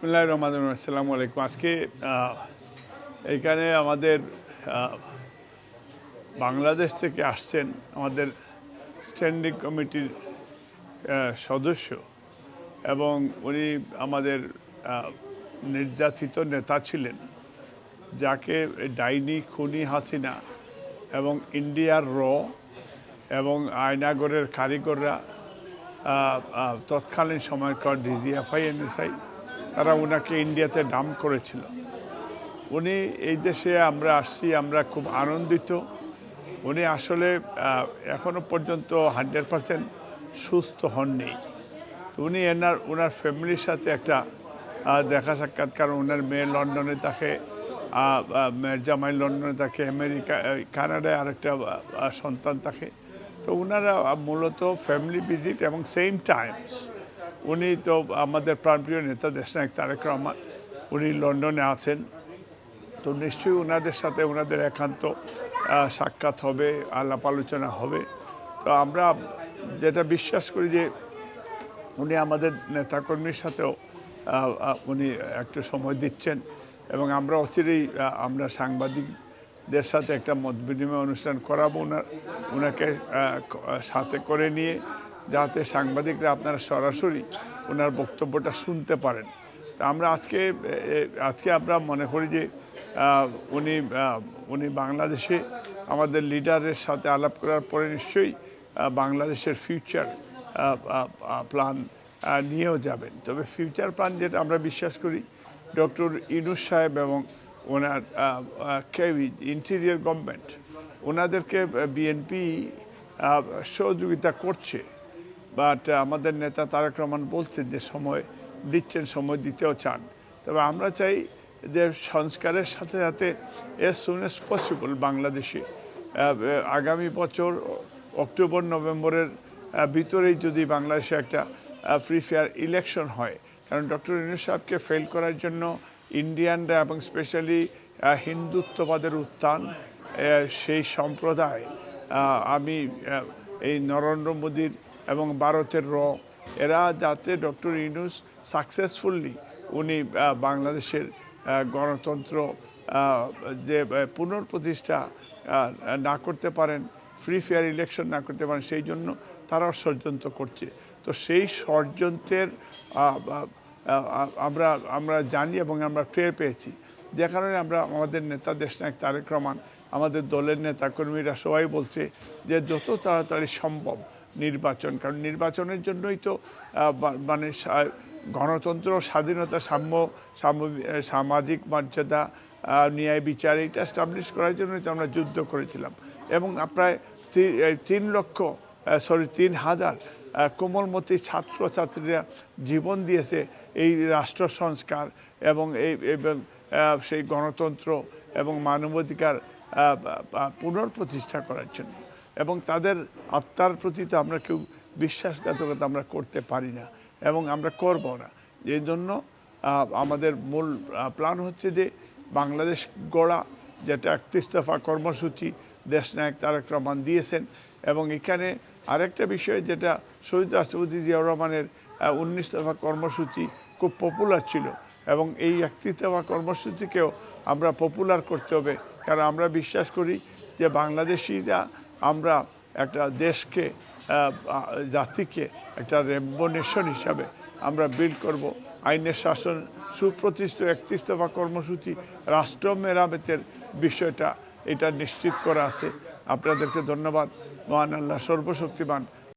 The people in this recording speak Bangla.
বিসমিল্লাহির রহমানির রহিম। আসসালামু আলাইকুম। আজকে এইখানে আমাদের বাংলাদেশ থেকে আসছেন আমাদের স্ট্যান্ডিং কমিটির সদস্য এবং উনি আমাদের নির্যাতিত নেতা ছিলেন, যাকে ডাইনি খুনি হাসিনা এবং ইন্ডিয়ার এবং আয়নাগরের কারিগররা তৎকালীন সময়কার ডিজিএফআই এনএসআই তারা ওনাকে ইন্ডিয়াতে ডাম্প করেছিল। উনি এই দেশে আমরা আসছি, আমরা খুব আনন্দিত। উনি আসলে এখনো পর্যন্ত 100% সুস্থ হননি। উনি ওনার ফ্যামিলির সাথে একটা দেখা সাক্ষাৎ, কারণ ওনার মেয়ে লন্ডনে থাকে, মেয়ের জামাই লন্ডনে থাকে, কানাডায় আরেকটা সন্তান থাকে। তো ওনারা মূলত ফ্যামিলি ভিজিট এবং সেম টাইমস উনি তো আমাদের প্রাণপ্রিয় নেতা দেশনায়ক তারেক রহমান, উনি লন্ডনে আছেন। তো নিশ্চয়ই ওনাদের সাথে ওনাদের একান্ত সাক্ষাৎ হবে, আলাপ আলোচনা হবে। তো আমরা যেটা বিশ্বাস করি যে উনি আমাদের নেতাকর্মীর সাথেও উনি একটু সময় দিচ্ছেন এবং আমরা অচিরেই আমরা সাংবাদিকদের সাথে একটা মত বিনিময় অনুষ্ঠান করাবো ওনাকে সাথে করে নিয়ে, যাতে সাংবাদিকরা আপনারা সরাসরি ওনার বক্তব্যটা শুনতে পারেন। তা আমরা আজকে আমরা মনে করি যে উনি বাংলাদেশে আমাদের লিডারের সাথে আলাপ করার পরে নিশ্চয়ই বাংলাদেশের ফিউচার প্ল্যান নিয়েও যাবেন। তবে ফিউচার প্ল্যান যেটা আমরা বিশ্বাস করি, ডক্টর ইউনূস সাহেব এবং ওনার ইন্টেরিয়র গভর্নমেন্ট ওনাদেরকে বিএনপি সহযোগিতা করছে, বাট আমাদের নেতা তারেক রহমান বলছেন যে সময় দিচ্ছেন, সময় দিতেও চান। তবে আমরা চাই যে সংস্কারের সাথে সাথে এজ সুন এজ পসিবল বাংলাদেশে আগামী বছর অক্টোবর নভেম্বরের ভিতরেই যদি বাংলাদেশে একটা ফ্রি ফেয়ার ইলেকশন হয়, কারণ ডক্টর ইউনূস সাহেবকে ফেল করার জন্য ইন্ডিয়ানরা এবং স্পেশালি হিন্দুত্ববাদের উত্থান, সেই সম্প্রদায় আমি এই নরেন্দ্র মোদীর এবং ভারতের এরা যাতে ডক্টর ইউনূস সাকসেসফুলি উনি বাংলাদেশের গণতন্ত্র যে পুনঃপ্রতিষ্ঠা না করতে পারেন, ফ্রি ফেয়ার ইলেকশন না করতে পারেন, সেই জন্য তারাও ষড়যন্ত্র করছে। তো সেই ষড়যন্ত্রের আমরা জানি এবং আমরা টের পেয়েছি, যে কারণে আমরা আমাদের নেতা দেশনায়ক তারেক রহমান, আমাদের দলের নেতাকর্মীরা সবাই বলছে যে যত তাড়াতাড়ি সম্ভব নির্বাচন, কারণ নির্বাচনের জন্যই তো মানে গণতন্ত্র, স্বাধীনতা, সামাজিক মর্যাদা, ন্যায় বিচার এইটা এস্টাবলিশ করার জন্যই তো আমরা যুদ্ধ করেছিলাম। এবং প্রায় 3,000 কোমলমতি ছাত্রছাত্রীরা জীবন দিয়েছে এই রাষ্ট্র সংস্কার এবং সেই গণতন্ত্র এবং মানবাধিকার পুনঃপ্রতিষ্ঠা করার জন্য। এবং তাদের আত্মার প্রতি তো আমরা কেউ বিশ্বাসঘাতকতা আমরা করতে পারি না এবং আমরা করব না। এই জন্য আমাদের মূল প্ল্যান হচ্ছে যে বাংলাদেশ গড়া, যেটা 31 দফা কর্মসূচি দেশনায়ক তারেক রহমান দিয়েছেন। এবং এখানে আরেকটা বিষয়, যেটা শহীদ রাষ্ট্রপতি জিয়াউর রহমানের 19 দফা কর্মসূচি খুব পপুলার ছিল, এবং এই 31 দফা কর্মসূচিকেও আমরা পপুলার করতে হবে। কারণ আমরা বিশ্বাস করি যে বাংলাদেশিরা আমরা একটা দেশকে, জাতিকে একটা রেনবো নেশন হিসাবে আমরা বিল্ড করব। আইনের শাসন, সুপ্রতিষ্ঠিত 31 দফা কর্মসূচি, রাষ্ট্র মেরামতের বিষয়টা এটা নিশ্চিত করা আছে। আপনাদেরকে ধন্যবাদ। মহান আল্লাহ সর্বশক্তিমান